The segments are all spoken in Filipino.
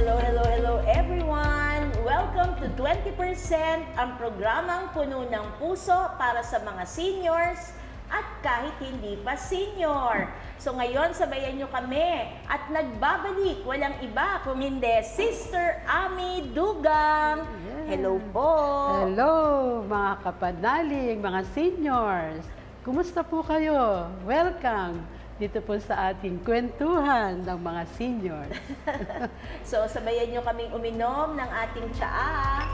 Hello everyone! Welcome to 20%, ang programang puno ng puso para sa mga seniors at kahit hindi pa senior. So ngayon, sabayan nyo kami at nagbabalik, walang iba kung hindi Sister Ami Dugang. Hello po! Hello mga kapanalig, mga seniors! Kumusta po kayo? Welcome! Dito po sa ating kwentuhan ng mga seniors. So, sabayan nyo kaming uminom ng ating tsaa.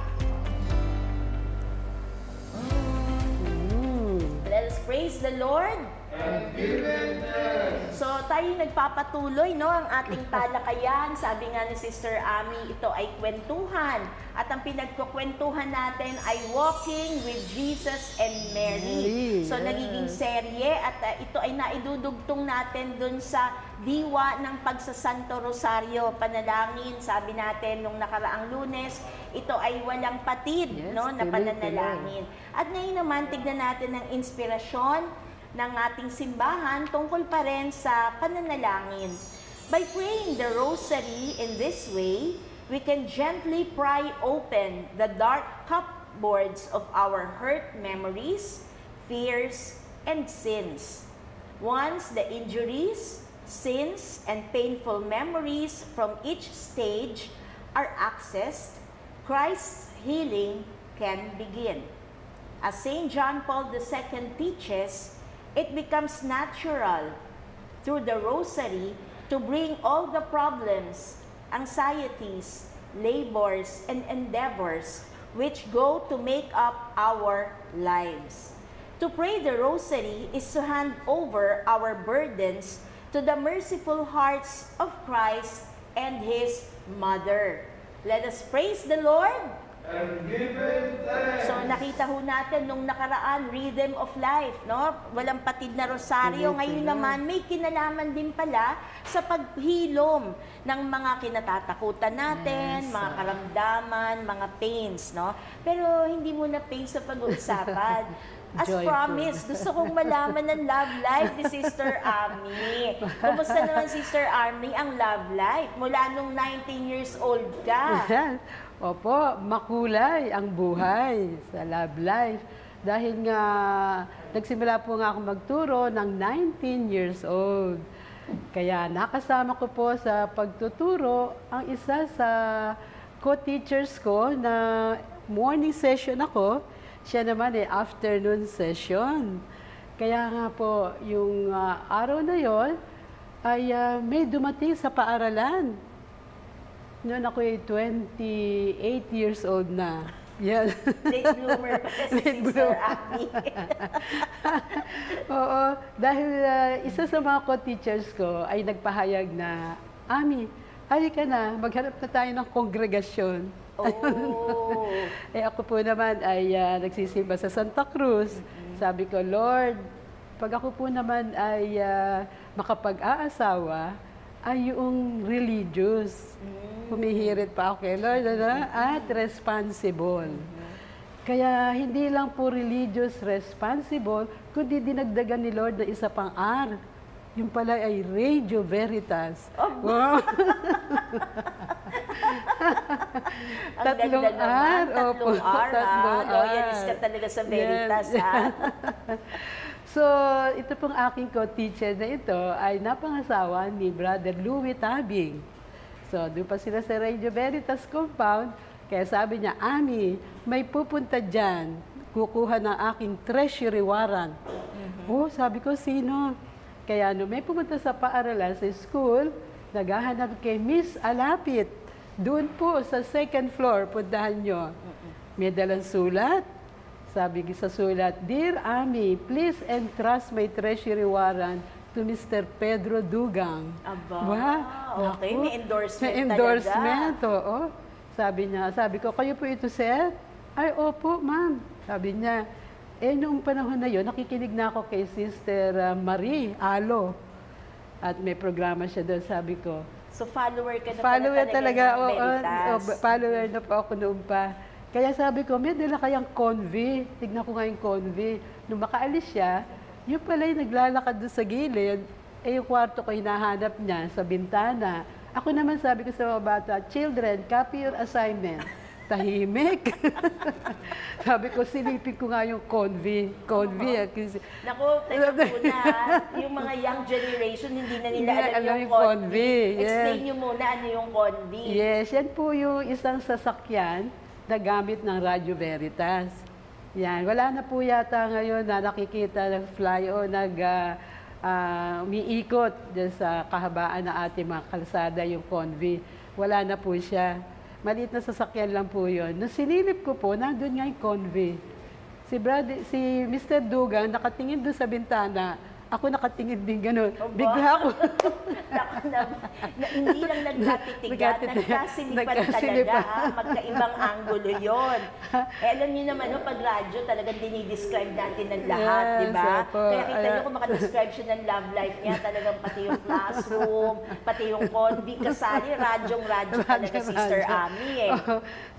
Let us praise the Lord. And give Him thanks. So, tayo nagpapatuloy, no, ang ating talakayan. Sabi nga ni Sister Ami, ito ay kwentuhan. At ang pinagkukwentuhan natin ay Walking with Jesus and Mary. So, nagiging serye at ito ay naidudugtong natin dun sa diwa ng Pagsasanto Rosario, panalangin. Sabi natin nung nakaraang Lunes, ito ay walang patid, no, na pananalangin. At ngayon naman, tignan natin ang inspirasyon ng ating simbahan tungkol pa rin sa pananalangin. By praying the rosary in this way, we can gently pry open the dark cupboards of our hurt memories, fears, and sins. Once the injuries, sins, and painful memories from each stage are accessed, Christ's healing can begin. As St. John Paul II teaches, it becomes natural through the rosary to bring all the problems, anxieties, labors, and endeavors which go to make up our lives. To pray the rosary is to hand over our burdens to the merciful hearts of Christ and His Mother. Let us praise the Lord. And give Him thanks. So nakita ho natin nung nakaraan, Rhythm of Life, no? Walang patid na rosaryo. Ngayon naman, may kinalaman din pala sa paghilom ng mga kinatatakutan natin, mga karamdaman, mga pains, no? Pero hindi muna pains sa pag-uusapan. As promised, gusto kong malaman ng love life ni Sister Ami. Kumusta naman, Sister Ami, ang love life? Mula nung 19 years old ka. Opo, makulay ang buhay sa love life. Dahil nga, nagsimula po nga ako magturo ng 19 years old. Kaya nakasama ko po sa pagtuturo ang isa sa co-teachers ko na morning session ako. Siya naman afternoon session. Kaya nga po, yung araw na yon ay may dumating sa paaralan. Noon ako 28 years old na. Yan. Late bloomer pa si Sister Ami. Oo, dahil isa sa mga co-teachers ko ay nagpahayag na, Ami, halika na, maghanap na tayo ng kongregasyon. Oh. Ako po naman ay nagsisimba sa Santa Cruz. Sabi ko, Lord, pag ako po naman ay makapag-aasawa, ay yung religious. Humihirit pa ako kay Lord, at responsible. Kaya hindi lang po religious responsible, kundi dinagdagan ni Lord na isa pang R. Yung pala ay Radio Veritas. Oh, wow. Tatlong R. Tatlong R, ha? Loyalist ka talaga sa Veritas, yes. Ha? So, ito pong aking co-teacher na ito ay napangasawa ni Brother Louie Tabing. So, doon pa sila sa Radio Veritas compound. Kaya sabi niya, Ami, may pupunta dyan, kukuha ng aking treasury warrant. Oh, sabi ko, sino? Kaya may pumunta sa paaralan sa school, naghahanap kay Miss Alapit. Doon po sa second floor, puntahan nyo. May dalang sulat. Sabi sa sulat, Dear Ami, please entrust my treasury warrant to Mr. Pedro Dugang. Aba, wow. Okay, may endorsement may endorsement, talaga. Oo. Sabi ko, kayo po ito, sir? Ay, opo, ma'am. Sabi niya, noong panahon na yun, nakikinig na ako kay Sister Marie Alo. At may programa siya doon, sabi ko. So, follower ka na follower talaga, follower na po ako noon pa. Kaya sabi ko, may dala kayang convy. Tignan ko nga yung convy. Nung makaalis siya, yung pala yung naglalakad doon sa gilid, yung kwarto ko hinahanap niya sa bintana. Ako naman sabi ko sa mga bata, children, copy your assignment. Tahimik. Sabi ko, silipin ko nga yung convi. Naku, teka muna, yung mga young generation, hindi na nila alam yung convi. Explain nyo muna ano yung convi. Yes, yan po yung isang sasakyan na gamit ng Radyo Veritas. Yan, wala na po yata ngayon na nakikita ng fly o umiikot dyan sa kahabaan ng ating mga kalsada, yung convi. Wala na po siya. Maliit na sasakyan lang po yun. Nung sinilip ko po, nandun nga yung convi. Si Mr. Dugang nakatingin doon sa bintana. Ako nakatingin din gano'n. Bigla ako. Hindi lang nagkatitigan, nagkasilipan talaga. Magkaibang angulo yon. Alam niyo naman, pag radyo, talagang dinidescribe natin ng lahat, di ba? Kaya kita niyo kung makadescribe siya ng love life niya, talagang pati yung classroom, pati yung convi, kasali, radyong-radyo talaga, Sister Ami.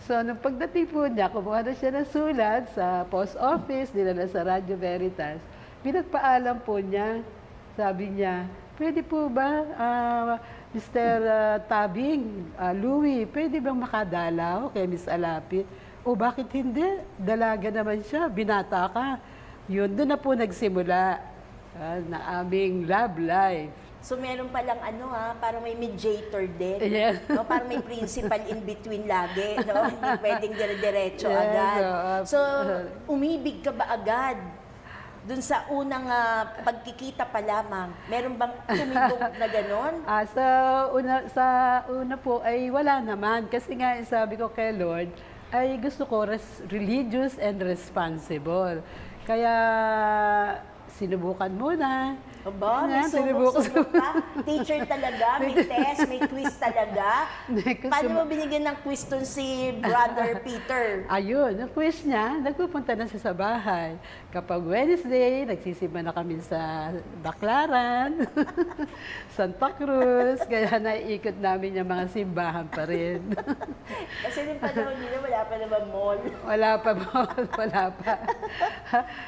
So, nung pagdating po niya, kumuha na siya ng sulat sa post office, dinala sa Radyo Veritas. Pinagpaalam po niya, sabi niya, pwede po ba, Mr. Tabing, Louie, pwede bang makadalaw kay Miss Alapi? O bakit hindi? Dalaga naman siya, binata ka. Yun, doon na po nagsimula na aming love life. So meron palang parang may mediator din. Yes. No? Parang may principal in between lagi. No? Hindi pwedeng dire-diretso agad. So, umibig ka ba agad? Doon sa unang pagkikita pa lamang, meron bang tumibok na gano'n? Sa una po ay wala naman. Kasi nga sabi ko kay Lord, ay gusto ko religious and responsible. Kaya sinubukan muna. Aba, may subok pa. Teacher talaga, may test, may quiz talaga. Paano mo binigyan ng quiz dun si Brother Peter? Ayun, yung quiz niya, nagpupunta na siya sa bahay. Kapag Wednesday, nagsisimba na kami sa Baclaran, Santa Cruz, kaya naiikot namin yung mga simbahan pa rin. Kasi nung panahon nila, wala pa naman mall. Wala pa.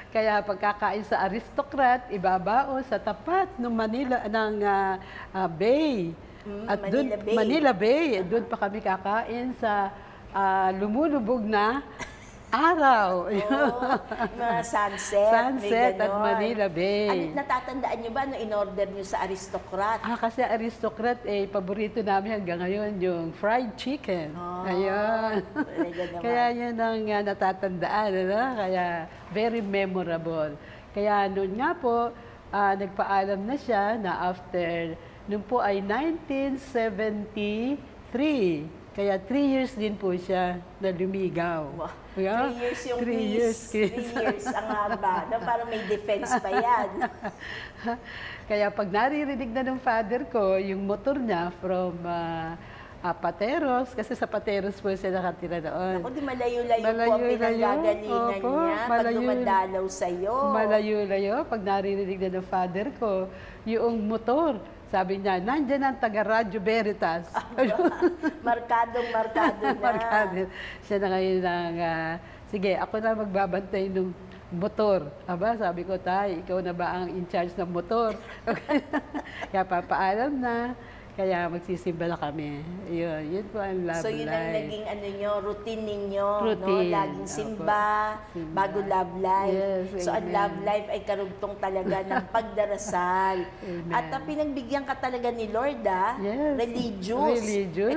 Kaya pagkakain sa Aristocrat, ibabao sa tapat ng Bay. At Manila Bay. Doon pa kami kakain sa lumulubog na araw. Mga sunset at Manila Bay. Natatandaan niyo ba na in-order niyo sa Aristocrat? Kasi Aristocrat, paborito namin hanggang ngayon yung fried chicken. Ayun. Kaya yun ang natatandaan. Kaya very memorable. Kaya noon nga po, nagpaalam na siya na after, noon po ay 1973. Kaya 3 years din po siya na lumigaw. Wow. 3 years yung 3 years. 3 years ang haba. Parang may defense pa yan. Kaya pag naririnig na ng father ko, yung motor niya from Pateros, kasi sa Pateros po siya nakatira doon. Ako, di malayo-layo po ang pinanggagalingan niya pag dumadalaw sa'yo. Malayo-layo. Pag naririnig na ng father ko, yung motor, sabi niya, nandyan ang taga-Radyo Veritas. Markadong na. Markado. Siya na ngayon sige, ako na magbabantay ng motor. Aba, sabi ko, Tay, ikaw na ba ang in charge ng motor? Kaya papaalam na. Kaya magsisimba na kami. Yun po ang love life. So yun ang naging routine ninyo, routine. No? Laging simba, bago love life. Yes, so ang love life ay karugtong talaga ng pagdarasal. At pinagbigyan ka talaga ni Lord, yes. Religious.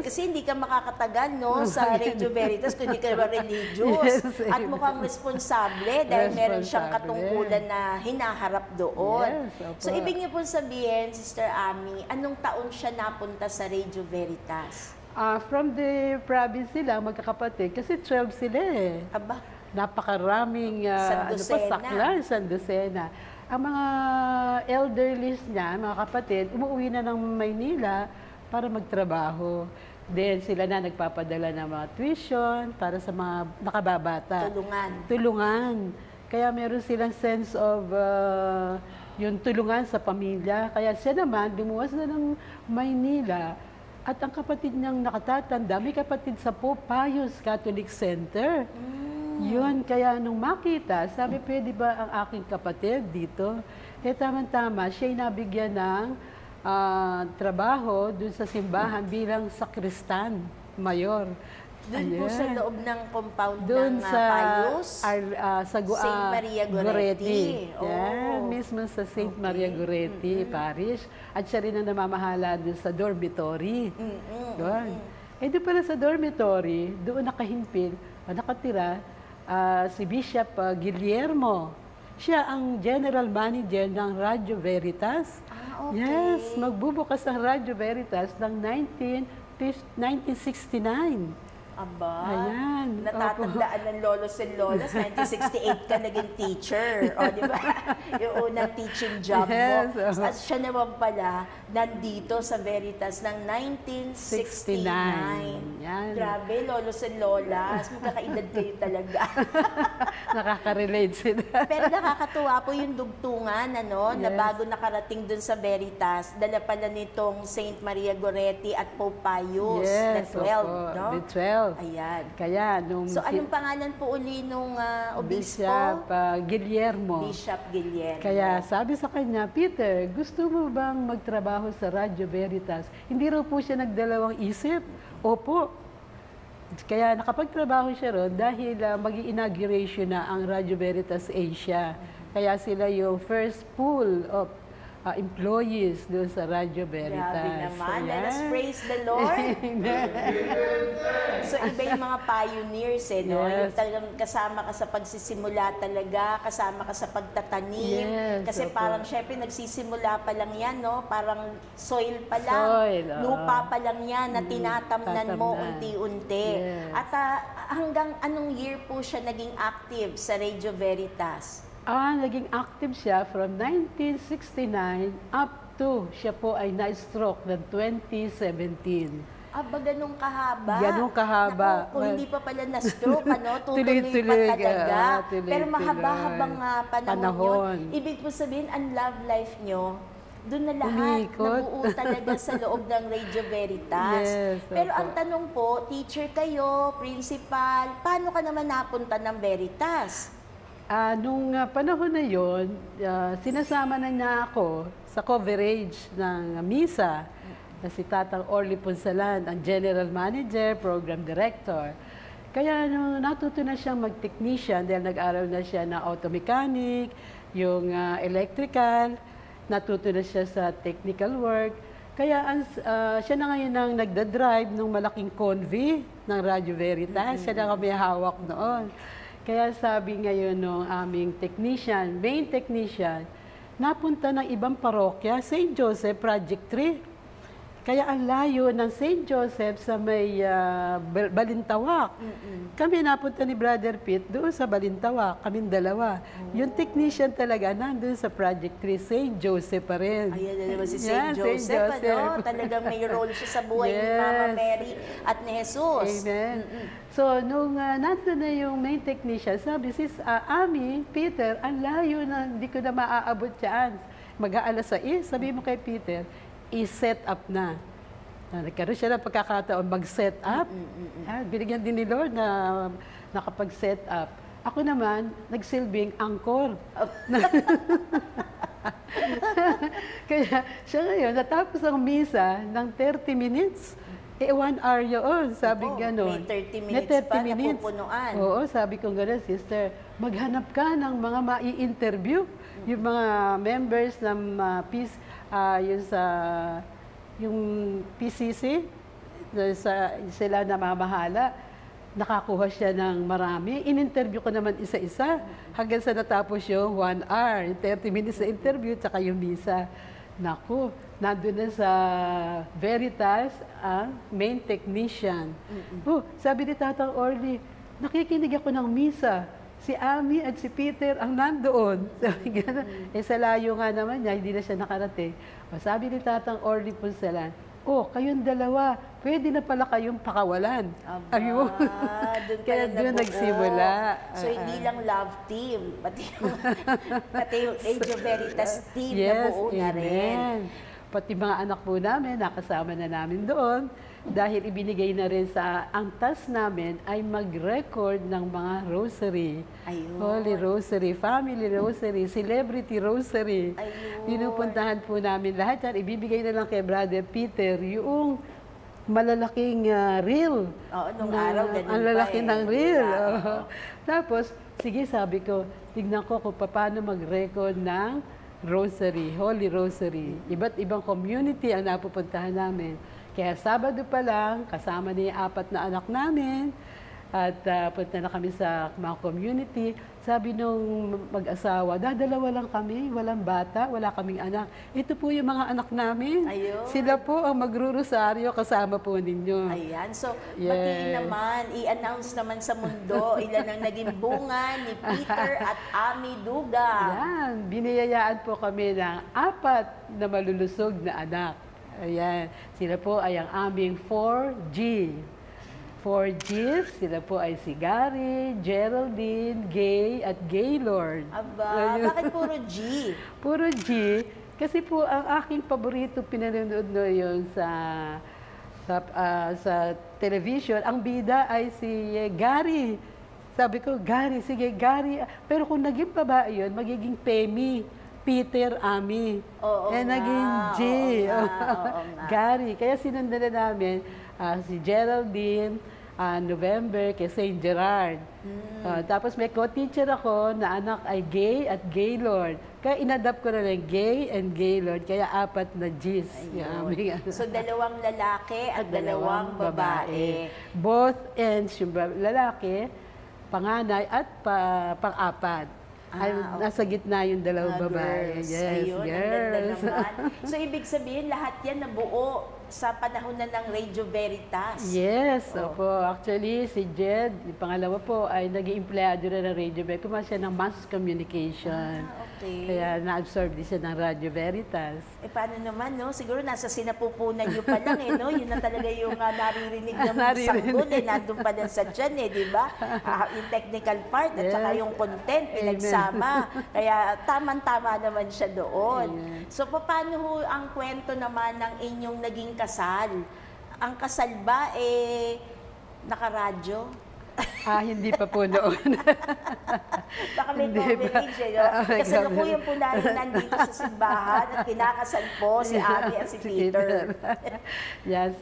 Kasi hindi ka makakatagal, no, sa Radio Veritas kung hindi ka naman religious. Yes, at mukhang responsable dahil meron siyang katungkulan na hinaharap doon. Yes, so ibig niyo po sabihin, Sister Ami, anong taon siya napunta sa Radio Veritas? From the province sila, magkakapatid, kasi 12 sila eh. Aba. Napakaraming Sandocena. Ang mga elderlies niya, mga kapatid, umuwi na ng Maynila para magtrabaho. Then sila na nagpapadala ng mga tuition para sa mga nakababata. Tulungan. Kaya meron silang sense of yung tulungan sa pamilya. Kaya siya naman, lumuwas na ng Maynila. At ang kapatid niyang nakatatanda, may kapatid sa Pope Pius Catholic Center. Yun, kaya nung makita, sabi, pwede ba ang aking kapatid dito? Tama-tama, siya'y nabigyan ng trabaho dun sa simbahan bilang sakristan, mayor. Doon po sa loob ng compound Doon ng sa Payos, Saint Maria Goretti. Yan, mismo sa Saint Maria Goretti Parish. At siya rin ang namamahala doon sa dormitory. Doon. Doon pala sa dormitory, doon nakahimpil, nakatira si Bishop Guillermo. Siya ang general manager ng Radyo Veritas. Okay. Yes, magbubukas ang Radyo Veritas ng 1969. Aba, Ayan, natatandaan ng lolos and lolas, 1968 ka naging teacher. O, di ba? Yung unang teaching job Yes, mo. At siya naman pala, nandito sa Veritas ng 1969. Yan. Grabe, lolos and lolas. Magkakaedad kayo talaga. Nakaka-relate sila. Pero nakakatuwa po yung dugtungan, ano, na Yes. bago nakarating dun sa Veritas, dala pala nitong Saint Maria Goretti at Pope Pius, Yes, the 12, opo, no? the 12. Ayan. Kaya nung So, anong pangalan po uli nung obispo? Bishop Guillermo. Bishop Guillermo. Kaya sabi sa kanya, Peter, gusto mo bang magtrabaho sa Radyo Veritas? Hindi raw po siya nagdalawang isip. Opo. Kaya nakapagtrabaho siya ron dahil mag-inauguration na ang Radyo Veritas Asia. Kaya sila yung first pool of employees doon sa Radyo Veritas. Grabe naman. So, Let us yan. praise the Lord. So, iba yung mga pioneers, no? Yes. Yung talagang kasama ka sa pagsisimula talaga, kasama ka sa pagtatanim. Yes, Kasi opo. parang, syempre, nagsisimula pa lang yan, no? Parang soil pa lang. Soil, oo. Lupa pa lang yan na tinatamnan mo tatamnan. unti-unti. Yes. At hanggang anong year po siya naging active sa Radio Veritas? Naging active siya from 1969 up to siya po ay na-stroke ng 2017. Aba, ganun kahaba. Ganun kahaba. Naku, kung hindi pa pala na-stroke, ano, tutuloy pa Tuloy-tuloy, talaga. tuloy-tuloy. Pero mahaba-habang panahon Panahon. yun. Ibig po sabihin, ang love life nyo, doon na lahat Umiikot. nabuo talaga sa loob ng Radio Veritas. Yes, Pero opo. ang tanong po, teacher kayo, principal, paano ka naman napunta ng Veritas? Nung panahon na yon, sinasama na niya ako sa coverage ng misa na si Tatang Orly Punsalan, ang General Manager, Program Director. Kaya nung natuto na siyang mag-technician dahil nag-aral na siya na auto mechanic, yung electrical, natuto na siya sa technical work. Kaya siya na ngayon ang nagda-drive ng malaking convoy ng Radio Veritas. Siya na kami hawak noon. Kaya sabi ngayon ng aming technician, main technician, napunta ng ibang parokya, St. Joseph Project 3. Kaya ang layo ng St. Joseph sa may Balintawak. Kami napunta ni Brother Pete doon sa Balintawak, kaming dalawa. Yung technician talaga nandun sa Project 3, St. Joseph pa rin. Ayan na naman si Yan, St. Joseph, ano? Talagang may role siya sa buhay ni Mama Yes. Mary at ni Jesus. Amen. So, nung nandun na yung main technician, sabi, Ami, Peter, ang layo na hindi ko na maaabot dyan. Mag-aalas 6, sabi mo kay Peter, i-set up na. Nagkaroon siya ng pagkakataon mag-set up. Binigyan din ni Lord na nakapag-set up. Ako naman, nagsilbing angkor. Kaya siya ngayon, natapos ang misa ng 30 minutes, 1 hour yun, sabi Oo, gano'n. may 30 minutes pa na pupunuan. Oo, sabi ko gano'n, sister, maghanap ka ng mga mai-interview, yung mga members ng yung PCC, sila namamahala, nakakuha siya ng marami. In-interview ko naman isa-isa hanggang sa natapos yung 1 hour, 30 minutes na interview, tsaka yung misa. Naku, nandun na sa Veritas ang main technician. Sabi ni Tatang Orly, nakikinig ako ng misa. Si Ami at si Peter ang nandoon. Sabi gano'n. Sa layo nga naman niya, hindi na siya nakarating. Sabi ni Tatang Orly Punsalan, kayong dalawa, pwede na pala kayong pakawalan. Ayun. Doon Kaya doon nagsimula. So, hindi lang love team, pati yung Radio Veritas team na buo na rin. Pati mga anak po namin, nakasama na namin doon. dahil ibinigay na rin sa ang task namin ay mag-record ng mga rosary. Ayun. Holy Rosary, Family Rosary, Celebrity Rosary. Ayun. Pinupuntahan po namin lahat yan. Ibibigay na lang kay Brother Peter yung malalaking reel. Oo, nung araw, ganun ang lalaki pa eh. ng reel. Diba? Oo. Tapos, sige, sabi ko, tignan ko kung paano mag-record ng rosary, Holy Rosary. Iba't ibang community ang napupuntahan namin. Kaya Sabado pa lang, kasama niya 4 na anak namin, at punta na kami sa mga community. Sabi nung mag-asawa, dadalawa lang kami, walang bata, wala kaming anak. Ito po yung mga anak namin. Ayun. Sila po ang magrurosaryo kasama po ninyo. Ayan. So, Yes. batiin naman, i-announce naman sa mundo ilan ang naging bunga ni Peter at Ami Duga. Ayan, biniyayaan po kami ng 4 na malulusog na anak. Ayan, sila po ay ang aming 4G. 4Gs, sila po ay si Gary, Geraldine, Gay, at Gaylord. Aba, bakit puro G? Puro G, kasi po ang aking paborito pinanonood no yun sa television, ang bida ay si Gary. Sabi ko, Gary, sige, Gary. Pero kung naging babae yun, magiging Pemi, Peter, Ami. Oo nga, Naging G. oo nga. Gary. Kaya sinundan na namin si Geraldine, November, kay St. Gerard. Tapos may co-teacher ako na anak ay Gay at Gaylord. Kaya inadapt ko na lang Gay and Gaylord. Kaya 4 na Gs. Yung aming ano. So, 2 lalaki at 2 babae. Both ends, yung lalaki, panganay at pang-apat. Ay, okay. nasa gitna yung 2 babae. Girls. Yes, Ayun, ang ganda girls. naman. So, ibig sabihin, lahat yan nabuo sa panahon na ng Radio Veritas. Yes, opo. Actually, si Jed, yung pangalawa po, ay naging empleyado na ng Radio Veritas. Kumasa siya ng mass communication. Okay. Kaya na-absorb din siya ng Radio Veritas. Eh, paano naman, no? Siguro nasa sinapupunan niyo pa lang, eh, no? Yun na talaga yung naririnig ng sanggol, eh. Nandun pa lang sa dyan, eh, di ba? Yung technical part at saka Yes. yung content, pinagsama. Kaya tamang-tama naman siya doon. Amen. So, paano ho ang kwento naman ng inyong naging kasal? Ang kasal ba, eh, nakaradyo? Hindi pa po noon. Baka may Hindi ba? coverage, eh, no? Kasalukuyan po namin nandito sa simbahan at kinakasal po si Abby at si Peter. Yes,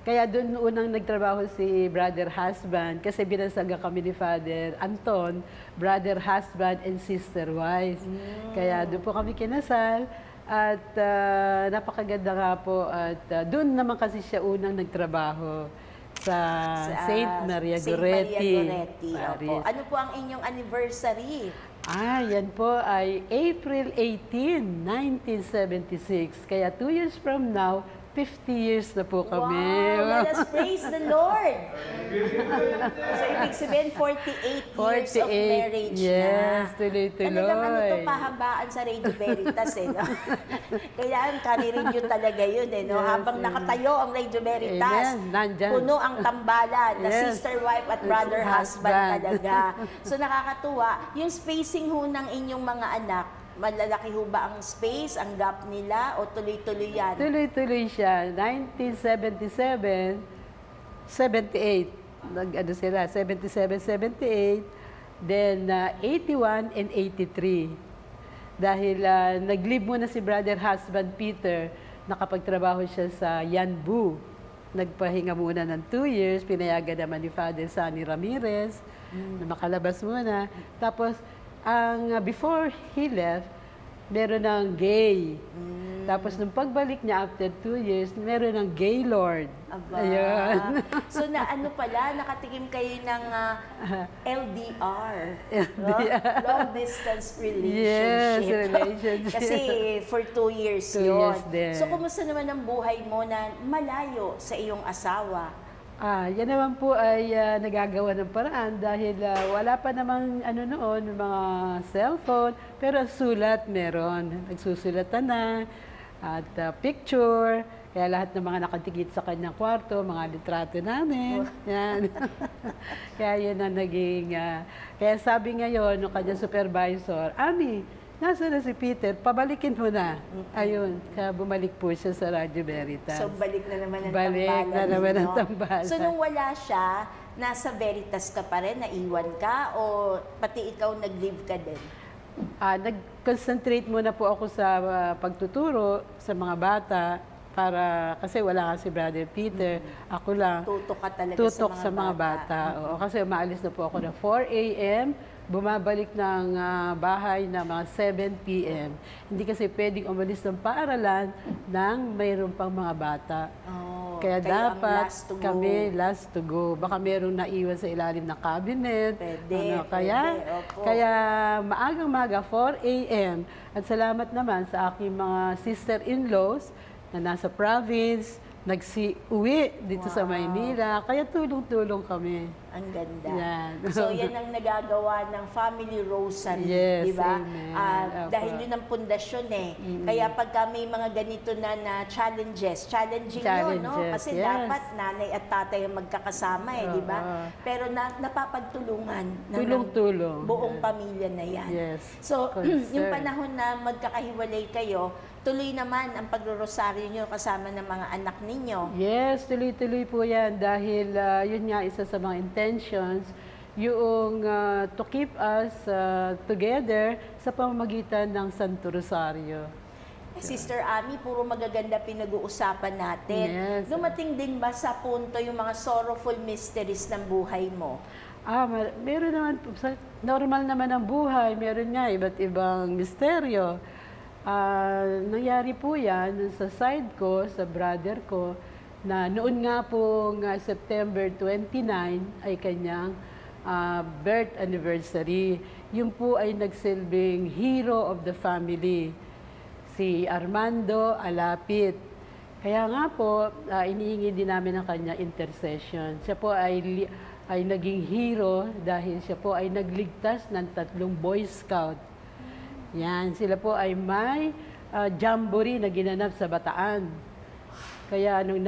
kaya doon unang nagtrabaho si Brother Husband kasi binasaga kami ni Father Anton, Brother Husband and Sister Wife. Kaya doon po kami kinasal at napakaganda nga po at doon naman kasi siya unang nagtrabaho sa Saint Maria Goretti. Opo. Ano po ang inyong anniversary? Yan po ay April 18, 1976. Kaya 2 years from now, 50 years na po kami. Wow, let us praise the Lord. So, ibig sabihin, 48 years of marriage yes, na. tuloy-tuloy. Talagang ano ito, pahabaan sa Radio Veritas, eh, no? Kailangan kani-review talaga yun, eh, no? Yes, Habang nakatayo ang Radio Veritas, Amen, nandyan. puno ang tambalan na Yes. sister wife at brother husband talaga. So, nakakatuwa. Yung spacing ho ng inyong mga anak, malalaki ho ba ang space, ang gap nila, o tuloy-tuloy yan? Tuloy-tuloy siya. 1977, 78. Nag-ano sila, 77, 78. Then, 81 and 83. Dahil nag-leave muna si Brother Husband Peter, nakapagtrabaho siya sa Yanbu. Nagpahinga muna ng 2 years, pinayagan naman ni Father Sunny Ramirez na makalabas muna. Tapos, before he left, meron ng Gay. Tapos nung pagbalik niya after 2 years, meron ng Gaylord. Aba. Ayun. So na ano pala, nakatikim kayo ng LDR, no? Long distance Yes, relationship. relationship. Kasi for 2 years 2 yun. years din. So kumusta naman ang buhay mo na malayo sa iyong asawa? Yan naman po ay nagagawa ng paraan dahil wala pa namang ano noon, mga cellphone, pero sulat meron. Nagsusulatan na at picture. Kaya lahat ng mga nakatikit sa kanyang kwarto, mga litrato namin. Yan. Kaya yun ang naging... kaya sabi ngayon ng kanyang supervisor, Ami, nasa na si Peter, pabalikin mo na. Ayun, kaya bumalik po siya sa Radyo Veritas. So, balik na naman ang Balik tambalan na naman ang ninyo. tambalan. So, nung wala siya, nasa Veritas ka pa rin, naiwan ka, o pati ikaw nag-leave ka din? Nag-concentrate muna po ako sa pagtuturo sa mga bata kasi wala nga si Brother Peter. Ako lang. Tutok ka talaga Tutok sa mga bata. Oo, kasi umaalis na po ako ng 4 a.m., bumabalik ng bahay na mga 7 p.m. Hindi kasi pwedeng umalis ng paaralan nang mayroon pang mga bata. Oh, Kaya kayo ang dapat last to go. kami last to go. Baka mayroong naiwan sa ilalim ng cabinet. Pwede, opo. Kaya maagang-maga, 4 a.m. At salamat naman sa aking mga sister-in-laws na nasa province, nagsi-uwi dito sa Maynila. Kaya tulong-tulong kami. Ang ganda. Yan. So, yan ang nagagawa ng Family Rosary, Yes, di ba? amen. Dahil Opo. yun ang pundasyon eh. Kaya pagka may mga ganito na challenging yun, no? Challenges, Kasi yes. dapat nanay at tatay ang magkakasama eh, di ba? Oo. Pero napapagtulungan ng Tulong-tulong. buong pamilya na yan. Yes. So, Concern. yung panahon na magkakahiwalay kayo, tuloy naman ang pagrorosaryo nyo kasama ng mga anak ninyo. Yes, tuloy-tuloy po yan dahil yun nga isa sa mga intentions, yung to keep us together sa pamamagitan ng Santo Rosario. Sister Ami, puro magaganda pinag-uusapan natin. Yes. Dumating din ba sa punto yung mga sorrowful mysteries ng buhay mo? Meron naman, normal naman ang buhay, meron nga iba't ibang misteryo. Nangyari po yan sa side ko, sa brother ko, na noon nga pong September 29 ay kanyang birth anniversary. Yun po ay nagsilbing hero of the family, si Armando Alapit. Kaya nga po, inihingi din namin ang kanya intercession. Siya po ay naging hero dahil siya po ay nagligtas ng 3 Boy Scout. Yan, sila po ay may jamboree na ginanap sa Bataan. Kaya nung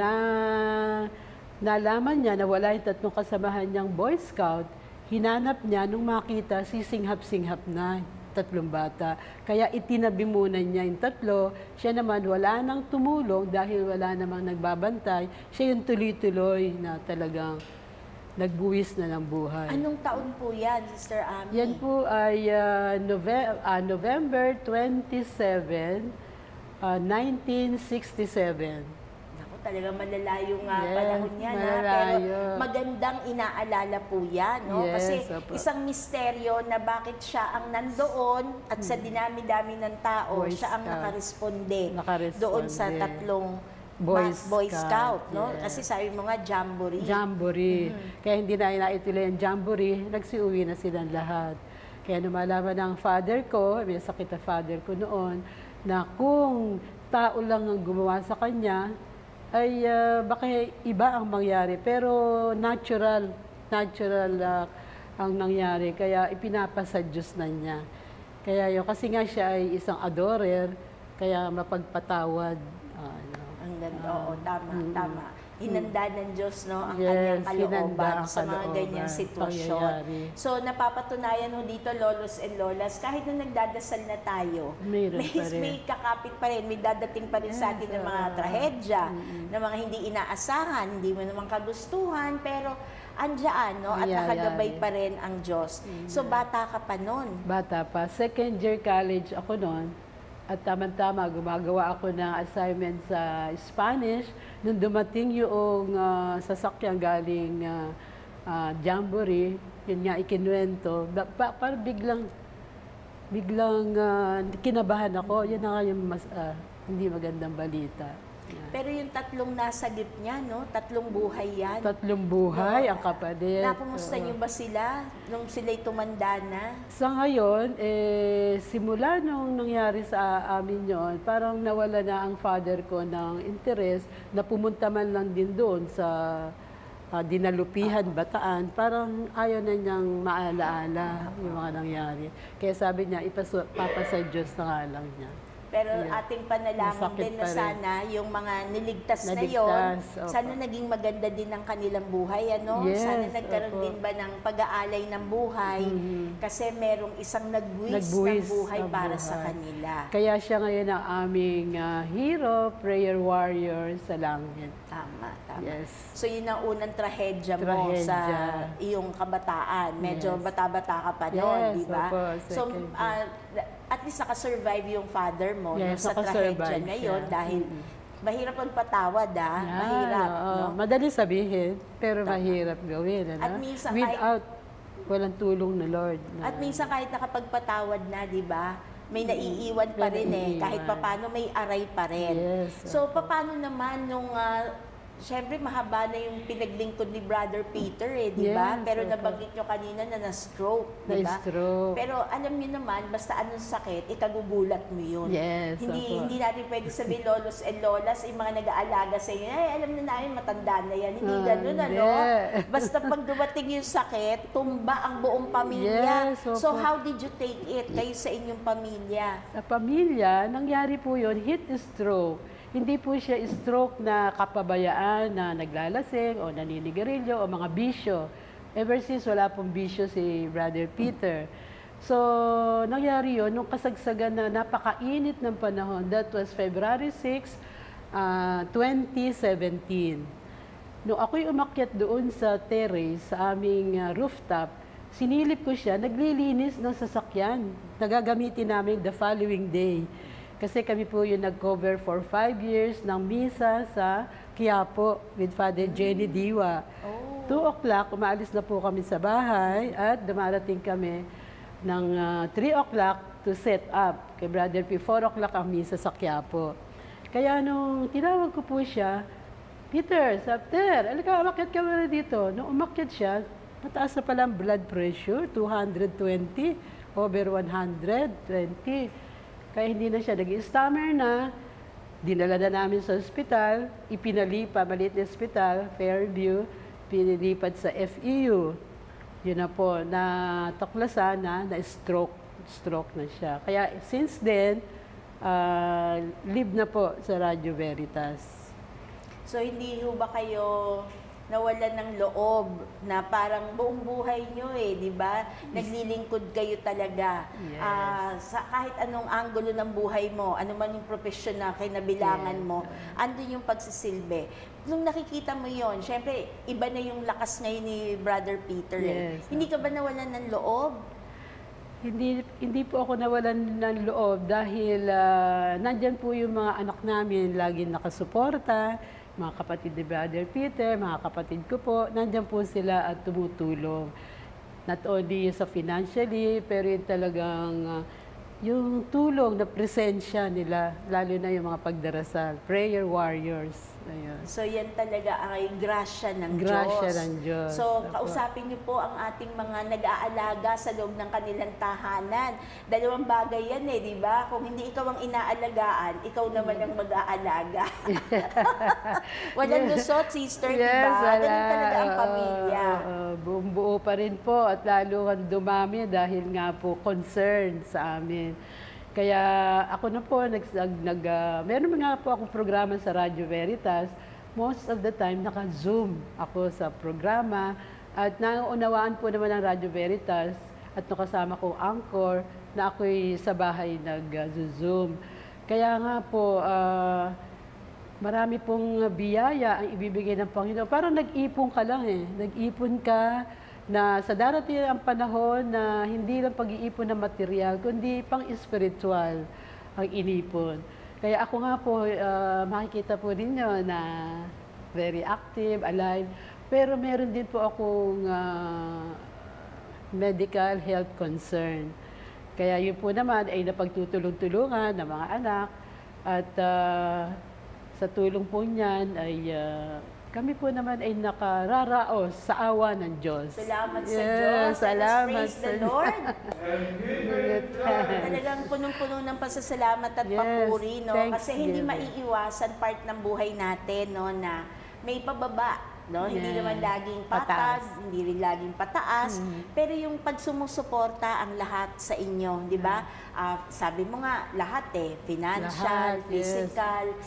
nalaman niya na wala yung 3 kasamahan niyang Boy Scout, hinanap niya nung makita sisinghap-singhap na 3 bata. Kaya itinabi muna niya yung 3. Siya naman wala nang tumulong dahil wala namang nagbabantay. Siya yung tuloy-tuloy na talagang nagbuwis na ng buhay. Anong taon po yan, Sister Ami? Yan po ay November 27, 1967. Naku, talagang malalayo nga Yes, panahon yan. malalayo. Pero magandang inaalala po yan. No? Yes, Kasi opo. isang misteryo na bakit siya ang nandoon at sa dinami-dami ng tao, Boy siya ang Scout. nakaresponde Nakaresponde. doon sa 3 Boy Boy Scout. No? yes. Kasi sabi mo nga, jamboree. Jamboree. Kaya hindi na inaituloy ang jamboree, nagsiuwi na silang lahat. Kaya lumalaman ng father ko, may sakit na father ko noon, na kung tao lang ang gumawa sa kanya, ay baka iba ang mangyari. Pero natural ang nangyari. Kaya ipinapasa Diyos na niya. Kaya yun, kasi nga siya ay isang adorer, kaya mapagpatawad. Ang ganda. Oo, tama. Hinanda ng Diyos, no, ang Yes, kanyang hinanda kalooban ang sa mga kalooban, ganyang sitwasyon. pangyayari. So, napapatunayan ho dito, lolos and lolas, kahit na nagdadasal na tayo, Mayroon pa rin. may kakapit pa rin, may dadating pa rin sa atin ng mga trahedya, ng mga hindi inaasahan, hindi mo naman kagustuhan, pero andyan, no, at Nangyayari. nakagabay pa rin ang Diyos. So, bata ka pa nun. Bata pa. Second year college ako noon. At tama-tama, gumagawa ako ng assignment sa Spanish. Nung dumating yung sasakyan galing jamboree, yun nga ikinuwento, parang biglang kinabahan ako. Yun na nga yung hindi magandang balita. Yan. Pero yung 3 nasagip niya, no, 3 buhay yan. 3 buhay No. ang kapatid. Nakumusta Oo. niyo ba sila nung sila'y tumanda na? Sa ngayon, simula nung nangyari sa amin yon, parang nawala na ang father ko ng interest na pumunta man lang din doon sa Dinalupihan, Bataan. Parang ayaw na niyang maalaala yung mga nangyari. Kaya sabi niya, papasa Diyos na nga lang niya. Pero Yeah. ating panalangin Masakit din na pa rin. sana yung mga niligtas na Naligtas, yon, opo. sana naging maganda din ang kanilang buhay, ano? Yes, Sana nagkaroon opo. din ba ng pag-aalay ng buhay kasi merong isang nagbuwis ng Nagbuwis buhay ng para buhay. sa kanila. Kaya siya ngayon ang aming hero, prayer warrior sa langit. Tama, tama. Yes. So yun ang unang trahedya mo Trahedya. sa iyong kabataan. Medyo Yes. bata-bata ka pa noon, Yes, di ba? opo, So second at least nakasurvive yung father mo no, Yes, sa nakasurvive trahedya na yun siya. dahil mahirap ang patawad, mahirap. oo. No? Madali sabihin, pero Tama. mahirap gawin. Ano? At minsan Without walang tulong ng Lord. At minsan kahit nakapagpatawad na, di ba? May naiiwan pa May rin naiiwan. kahit papaano may aray pa rin. Yes, So paano naman nung syempre mahaba na yung pinaglingkod ni Brother Peter di ba? Yes, Pero opo. nabanggit nyo kanina na na-stroke, di ba? Na-stroke. Pero alam niyo naman, basta anong sakit, ikagugulat mo yun. Yes, opo. Hindi natin pwede sabihin lolos and lolas, yung mga nag-aalaga sa inyo, ay alam na namin matanda na yan. Hindi ganun, ano? hindi. Basta pag dumating yung sakit, tumba ang buong pamilya. Yes, So opo. how did you take it, kayo sa inyong pamilya? Sa pamilya, nangyari po yun, heat stroke. Hindi po siya stroke na kapabayaan na naglalasing o naninigarilyo o mga bisyo. Ever since, wala pong bisyo si Brother Peter. So, nangyari yun, nung kasagsagan na napakainit ng panahon, that was February 6, 2017. Nung ako'y umakyat doon sa terrace, sa aming rooftop, sinilip ko siya, naglilinis ng sasakyan. Nagagamitin namin the following day. Kasi kami po yung nag-cover for 5 years ng misa sa Quiapo with Father Jenny Diwa. 2 o'clock, umaalis na po kami sa bahay at dumarating kami ng 3 o'clock to set up. Kay Brother P, 4 o'clock ang misa sa Quiapo. Kaya nung tinawag ko po siya, Peter, Sapter, alika, umakyat ka muna dito. Nung umakyat siya, mataas na palang blood pressure, 220 over 120. Kaya hindi na siya nag-stammer na, dinala na namin sa ospital, ipinalipa, maliit na ospital, Fairview, pinilipat sa FEU. Yun na po, na tuklasan na stroke na siya. Kaya since then, live na po sa Radio Veritas. So hindi ho ba kayo nawalan ng loob na parang buong buhay nyo di ba? Naglilingkod kayo talaga. Yes. Sa kahit anong anggulo ng buhay mo, ano man yung profesyon na kinabilangan mo, andun yung pagsisilbi. Nung nakikita mo yon, syempre, iba na yung lakas ngayon ni Brother Peter. Yes. Hindi ka ba nawalan ng loob? Hindi po ako nawalan ng loob dahil nandyan po yung mga anak namin laging nakasuporta, mga kapatid ni Brother Peter, mga kapatid ko po, nandyan po sila at tumutulong. Not only sa financially, pero yung talagang yung tulong na presensya nila, lalo na yung mga pagdarasal, prayer warriors. Ayun. So yan talaga ay grasya ng Diyos. Grasya ng Diyos. So Opo. kausapin niyo po ang ating mga nag-aalaga sa loob ng kanilang tahanan. Dalawang bagay yan di ba? Kung hindi ikaw ang inaalagaan, ikaw naman ang mag-aalaga. Walang lusot, sister, di ba? Ganun talaga ang pamilya. Buong buo pa rin po at lalo ang dumami dahil nga po concern sa amin. Kaya ako na po, meron nga po akong programa sa Radio Veritas. Most of the time, naka-Zoom ako sa programa. At naunawaan po naman ng Radio Veritas at nakasama ko anchor na ako'y sa bahay nag-Zoom. Kaya nga po, marami pong biyaya ang ibibigay ng Panginoon. Parang nag-ipon ka lang Nag-ipon ka na sa darating ang panahon na hindi lang pag-iipon ng material, kundi pang-spiritual ang inipon. Kaya ako nga po, makikita po ninyo na very active, alive, pero meron din po akong medical health concern. Kaya yun po naman ay napagtutulong-tulungan ng mga anak at sa tulong po niyan ay kami po naman ay nakararaos sa awa ng Diyos. Salamat sa Diyos. Salamat Praise the Lord. Talagang punong-puno ng pasasalamat at papuri, no? thanks, Kasi hindi Lord. maiiwasan part ng buhay natin, no, na may pababa no? Hindi Yeah. naman laging Pataas. patag, hindi rin laging pataas, pero yung pagsumusuporta ang lahat sa inyo, di ba? Sabi mo nga, lahat financial, Lahat, yes. physical, yung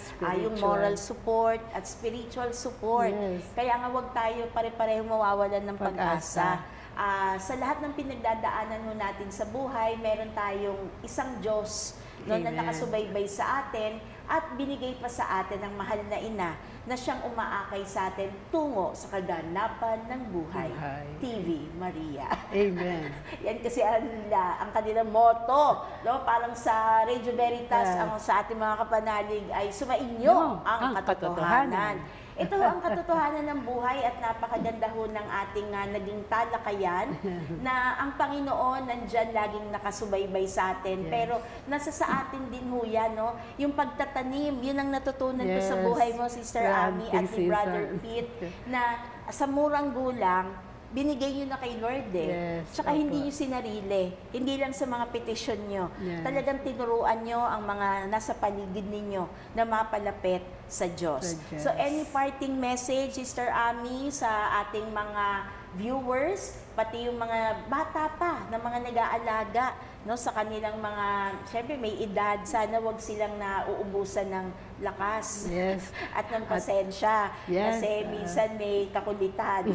Spiritual. moral support at spiritual support. Yes. Kaya nga wag tayo pare-pareho mawawalan ng Pag-asa. pag-asa. Sa lahat ng pinagdadaanan mo natin sa buhay, meron tayong isang Diyos no, na Amen. nakasubaybay sa atin at binigay pa sa atin ang mahal na ina na siyang umaakay sa atin tungo sa kaganapan ng buhay. Buhay. TV Maria. Amen. Yan kasi ang kanilang motto. No? Parang sa Radio Veritas, Yeah. ang sa ating mga kapanalig ay sumainyo ang katotohanan. Ito ang katotohanan ng buhay at napakaganda ho ng ating naging talakayan na ang Panginoon nandyan laging nakasubaybay sa atin. Yes. Pero nasa sa atin din ho yan, no? Yung pagtatanim, yun ang natutunan ko sa Yes. buhay mo, Sister Ami at ni Planting Brother season. Pete, na sa murang gulang, binigay nyo na kay Lord Yes, Tsaka opo. hindi nyo sinarili. Hindi lang sa mga petisyon nyo. Yes. Talagang tinuruan nyo ang mga nasa paligid ninyo na mapalapit sa Diyos. Sa Diyos. So any parting message, Sister Ami, sa ating mga viewers, pati yung mga bata pa na mga nag-aalaga no, sa kanilang mga, syempre may edad, sana wag silang nauubusan ng lakas Yes. at ng pasensya. Yes. Kasi minsan may kakulitan.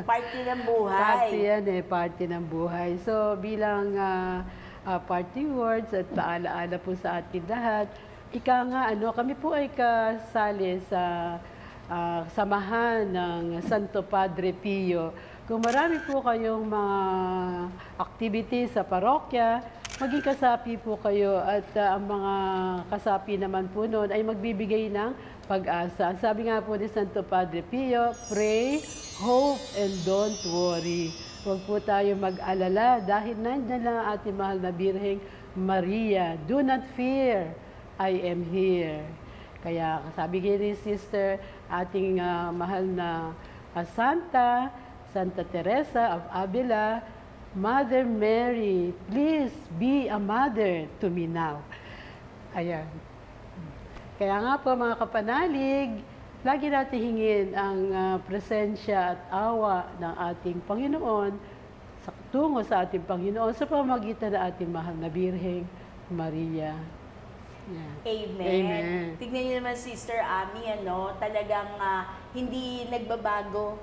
Party ng buhay. Party yan party ng buhay. So bilang party words at paalaala po sa atin lahat, kami po ay kasali sa samahan ng Santo Padre Pio. Kung marami po kayong mga activities sa parokya, maging kasapi po kayo at ang mga kasapi naman po noon ay magbibigay ng pag-asa. Sabi nga po ni Santo Padre Pio, pray, hope, and don't worry. Huwag po tayo mag-alala dahil nandiyan lang ang ating mahal na Birheng Maria. Do not fear, I am here. Kaya sabi ni Sister, ating mahal na Santa Teresa of Avila, Mother Mary, please be a mother to me now. Ayan. Kaya nga po mga kapanalig, lagi natin hingin ang presensya at awa ng ating Panginoon tungo sa ating Panginoon sa pamamagitan ng ating mahal na Birheng Maria. Yan. Amen. Amen. Tignan niyo naman, Sister Ami, talagang hindi nagbabago.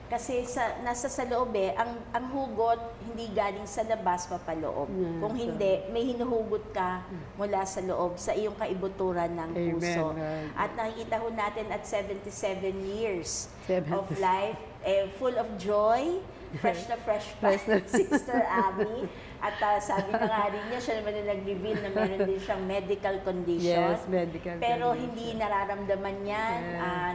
Kasi nasa sa loob ang hugot hindi galing sa labas papaloob. Kung hindi, may hinuhugot ka mula sa loob, sa iyong kaibuturan ng Amen, puso. Lord. At nakikita ho natin at 77 years 77. of life, full of joy, fresh na pa, Sister Ami. At sabi na nga rin niya, siya naman yung nag-reveal na meron din siyang medical condition. Yes, medical Pero condition. hindi nararamdaman yan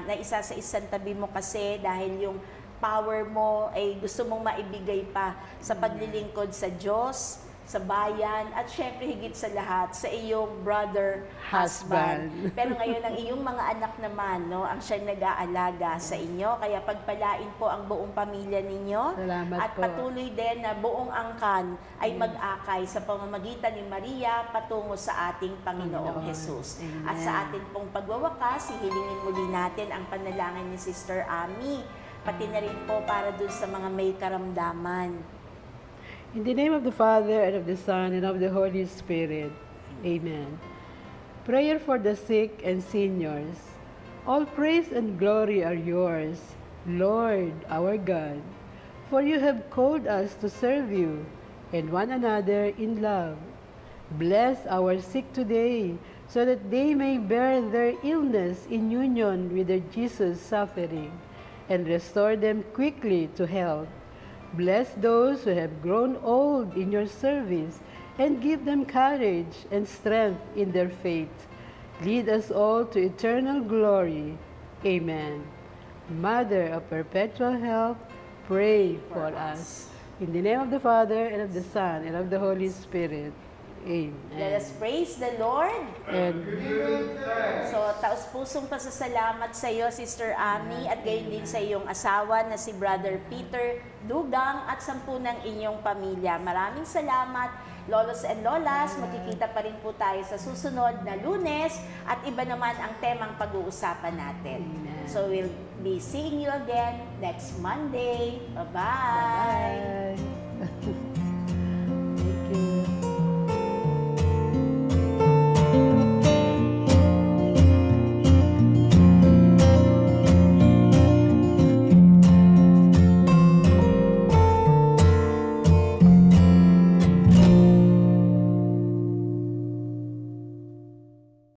na isa sa isang tabi mo kasi dahil yung power mo ay gusto mong maibigay pa sa paglilingkod sa Diyos, sa bayan, at syempre higit sa lahat, sa iyong brother, husband. Pero ngayon, ang iyong mga anak naman, no, ang siyang nag-aalaga sa inyo. Kaya pagpalain po ang buong pamilya ninyo. Salamat At po. patuloy din na buong angkan ay mag-akay sa pamamagitan ni Maria patungo sa ating Panginoong Panginoon. Jesus. Amen. At sa ating pong pagwawakas, hihilingin muli natin ang panalangin ni Sister Ami, pati na rin po para dun sa mga may karamdaman. In the name of the Father, and of the Son, and of the Holy Spirit. Amen. Prayer for the sick and seniors. All praise and glory are yours, Lord, our God, for you have called us to serve you and one another in love. Bless our sick today, so that they may bear their illness in union with their Jesus' suffering, and restore them quickly to health. Bless those who have grown old in your service, and give them courage and strength in their faith. Lead us all to eternal glory. Amen. Mother of perpetual help, pray for us. In the name of the Father, and of the Son, and of the Holy Spirit. Let Amen. us praise the Lord. And So, taos-pusong pasasalamat sa iyo, Sister Ami, at gayon din sa iyong asawa na si Brother Peter Dugang at 10 ng inyong pamilya. Maraming salamat, Lolos and Lolas. Magkikita pa rin po tayo sa susunod na Lunes at iba naman ang temang pag-uusapan natin. Amen. So, we'll be seeing you again next Monday. Bye-bye! bye.